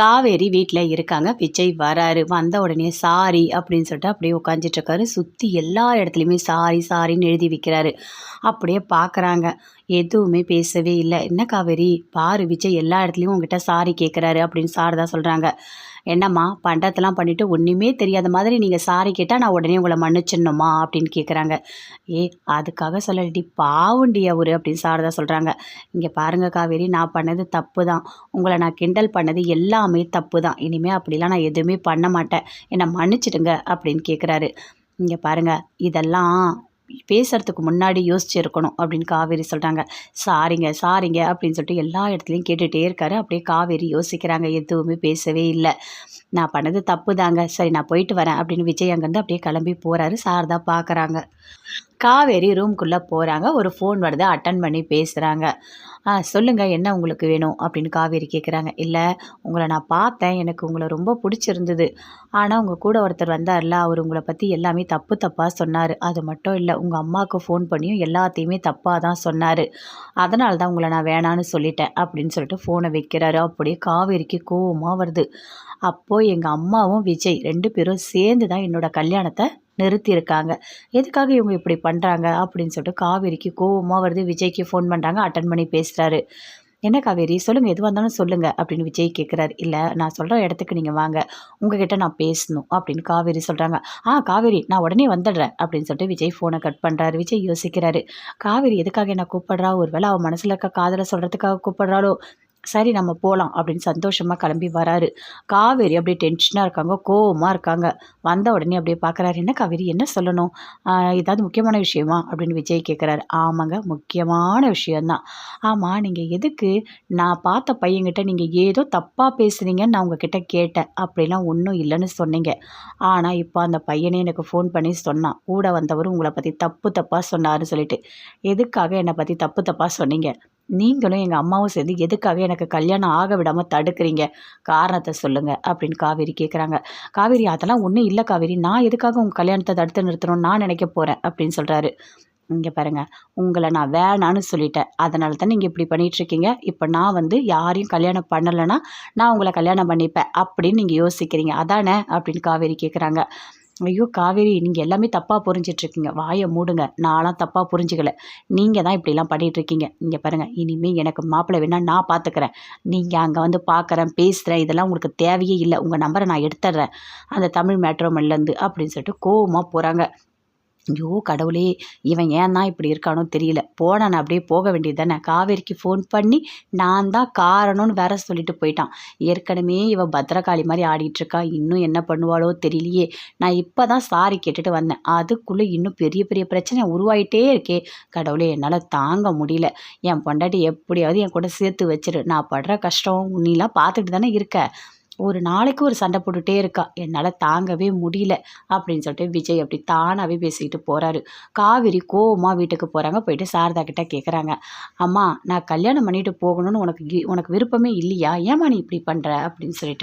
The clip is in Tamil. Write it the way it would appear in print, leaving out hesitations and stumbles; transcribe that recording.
காவேரி வீட்டில் இருக்காங்க. விஜய் வராரு. வந்த உடனே சாரி அப்படின்னு சொல்லிட்டு அப்படியே உட்காந்துட்ருக்காரு. சுற்றி எல்லா இடத்துலையுமே சாரி சாரின்னு எழுதி வைக்கிறாரு. அப்படியே பார்க்குறாங்க. எதுவுமே பேசவே இல்லை. என்ன காவேரி பாரு, விஜய் எல்லா இடத்துலையும் உங்ககிட்ட சாரி கேட்குறாரு அப்படின்னு சாரதா சொல்கிறாங்க. என்னம்மா பண்ணுறதெல்லாம் பண்ணிவிட்டு ஒன்றுமே தெரியாத மாதிரி நீங்கள் சாரி கேட்டால் நான் உடனே உங்களை மன்னிச்சிடணுமா அப்படின்னு கேட்குறாங்க. ஏ அதுக்காக சொல்லடி, பாவுண்டி அவரு அப்படின்னு சாரதா சொல்கிறாங்க. இங்கே பாருங்கள் காவேரி, நான் பண்ணது தப்பு தான். உங்களை நான் கிண்டல் பண்ணது எல்லாமே தப்பு தான். இனிமேல் அப்படிலாம் நான் எதுவுமே பண்ண மாட்டேன். என்னை மன்னிச்சிடுங்க அப்படின்னு கேட்குறாரு. இங்கே பாருங்கள், இதெல்லாம் பேசுறதுக்கு முன்னாடி யோசிச்சிருக்கணும் அப்படின்னு காவேரி சொல்கிறாங்க. சாரிங்க சாரிங்க அப்படின்னு சொல்லிட்டு எல்லா இடத்துலையும் கேட்டுகிட்டே இருக்காரு. அப்படியே காவேரி யோசிக்கிறாங்க. எதுவுமே பேசவே இல்லை. நான் பண்ணது தப்பு தாங்க, சரி நான் போயிட்டு வரேன் அப்படின்னு விஜய் அங்கேருந்து அப்படியே கிளம்பி போகிறாரு. சாரதா பார்க்குறாங்க. காவேரி ரூம்குள்ளே போகிறாங்க. ஒரு ஃபோன் வருது, அட்டன் பண்ணி பேசுகிறாங்க. சொல்லுங்கள், என்ன உங்களுக்கு வேணும் அப்படின்னு காவேரி கேட்குறாங்க. இல்லை, உங்களை நான் பார்த்தேன், எனக்கு உங்களை ரொம்ப பிடிச்சிருந்தது. ஆனால் உங்கள் கூட ஒருத்தர் வந்தார்ல, அவர் உங்களை பற்றி எல்லாமே தப்பு தப்பாக சொன்னார். அது மட்டும் இல்லை, உங்கள் அம்மாவுக்கு ஃபோன் பண்ணியும் எல்லாத்தையுமே தப்பாக தான் சொன்னார். அதனால தான் உங்களை நான் வேணான்னு சொல்லிட்டேன் அப்படின்னு சொல்லிட்டு ஃபோனை வைக்கிறாரு. அப்படியே காவேரிக்கு கோவமாக வருது. அப்போது எங்கள் அம்மாவும் விஜய் 2 பேரும் சேர்ந்து தான் என்னோடய கல்யாணத்தை நிறுத்தியிருக்காங்க. எதுக்காக இவங்க இப்படி பண்ணுறாங்க அப்படின்னு சொல்லிட்டு காவேரிக்கு கோவமாக வருது. விஜய்க்கு ஃபோன் பண்ணுறாங்க. அட்டன் பண்ணி பேசுகிறாரு. என்ன காவேரி சொல்லுங்கள், எதுவாக இருந்தாலும் சொல்லுங்கள் அப்படின்னு விஜய் கேட்குறாரு. இல்லை, நான் சொல்கிற இடத்துக்கு நீங்கள் வாங்க, உங்ககிட்ட நான் பேசணும் அப்படின்னு காவேரி சொல்கிறாங்க. காவேரி நான் உடனே வந்துடுறேன் அப்படின்னு சொல்லிட்டு விஜய் ஃபோனை கட் பண்ணுறாரு. விஜய் யோசிக்கிறாரு. காவேரி எதுக்காக என்ன கூப்பிட்றா? ஒரு வேளை அவன் மனசில் இருக்க காதலை சொல்கிறதுக்காக கூப்பிட்றாளோ? சரி நம்ம போகலாம் அப்படின்னு சந்தோஷமாக கிளம்பி வராரு. காவேரி அப்படியே டென்ஷனாக இருக்காங்க, கோவமாக இருக்காங்க. வந்த உடனே அப்படியே பார்க்குறாரு. என்ன காவேரி, என்ன சொல்லணும்? ஏதாவது முக்கியமான விஷயமா அப்படின்னு விஜய் கேட்குறாரு. ஆமாங்க, முக்கியமான விஷயந்தான். ஆமாம், நீங்கள் எதுக்கு நான் பார்த்த பையன்கிட்ட நீங்கள் ஏதோ தப்பாக பேசுனீங்கன்னு நான் உங்ககிட்ட கேட்டேன். அப்படிலாம் ஒன்றும் இல்லைன்னு சொன்னீங்க. ஆனால் இப்போ அந்த பையனே எனக்கு ஃபோன் பண்ணி சொன்னான், கூட வந்தவர் உங்களை பற்றி தப்பு தப்பாக சொன்னார்னு சொல்லிட்டு. எதுக்காக என்னை பற்றி தப்பு தப்பாக சொன்னீங்க? நீங்களும் எங்கள் அம்மாவும் சேர்ந்து எதுக்காக எனக்கு கல்யாணம் ஆக விடாமல் தடுக்கிறீங்க? காரணத்தை சொல்லுங்கள் அப்படின்னு காவேரி கேட்குறாங்க. காவேரி அதெல்லாம் ஒன்றும் இல்லை காவேரி, நான் எதுக்காக உங்கள் கல்யாணத்தை தடுத்து நிறுத்தணும்னு நான் நினைக்க போகிறேன் அப்படின்னு சொல்கிறாரு. இங்கே பாருங்கள், உங்களை நான் வேணான்னு சொல்லிட்டேன். அதனால தான் நீங்கள் இப்படி பண்ணிகிட்ருக்கீங்க. இப்போ நான் யாரையும் கல்யாணம் பண்ணலைன்னா நான் உங்களை கல்யாணம் பண்ணிப்பேன் அப்படின்னு நீங்கள் யோசிக்கிறீங்க அதானே அப்படின்னு காவேரி கேட்குறாங்க. ஐயோ காவேரி, நீங்கள் எல்லாமே தப்பாக புரிஞ்சிட்ருக்கீங்க. வாயை மூடுங்க. நான்லாம் தப்பாக புரிஞ்சுக்கல. நீங்கள் தான் இப்படிலாம் பண்ணிகிட்ருக்கீங்க. இங்கே பாருங்கள், இனிமேல் எனக்கு மாப்பிள்ளை வேணால் நான் பார்த்துக்கிறேன். நீங்கள் அங்கே பார்க்குறேன், பேசுகிறேன், இதெல்லாம் உங்களுக்கு தேவையே இல்லை. உங்கள் நம்பரை நான் எடுத்துடுறேன் அந்த தமிழ் மேட்ரிமோனிலேருந்து அப்படின்னு சொல்லிட்டு கோவமாக போகிறாங்க. ஐயோ கடவுளே, இவன் ஏன் தான் இப்படி இருக்கானோ தெரியல. நான் அப்படியே போக வேண்டியது தானே. காவேரிக்கு ஃபோன் பண்ணி நான் தான் காரணம்னு வேற சொல்லிட்டு போயிட்டான். ஏற்கனவே இவன் பத்திரகாளி மாதிரி ஆடிட்டுருக்கா. இன்னும் என்ன பண்ணுவாளோ தெரியலையே. நான் இப்போ தான் சாரி கேட்டுட்டு வந்தேன். அதுக்குள்ளே இன்னும் பெரிய பெரிய பிரச்சனை உருவாயிட்டே இருக்கே. கடவுளே, என்னால் தாங்க முடியல. என் பொண்டாட்டி எப்படியாவது என் கூட சேர்த்து வச்சிரு. நான் படுற கஷ்டம் நீலாம் பார்த்துட்டு தானே இருக்க. ஒரு நாளைக்கு ஒரு சண்டை போட்டுகிட்டே இருக்கா. என்னால் தாங்கவே முடியல அப்படின்னு சொல்லிட்டு விஜய் அப்படி தானாகவே பேசிக்கிட்டு போகிறாரு. காவேரி கோவமாக வீட்டுக்கு போகிறாங்க. போயிட்டு சாரதா கிட்ட கேட்குறாங்க. அம்மா, நான் கல்யாணம் பண்ணிட்டு போகணும்னு உனக்கு விருப்பமே இல்லையா? ஏம்மா நீ இப்படி பண்ணுற அப்படின்னு சொல்லிட்டு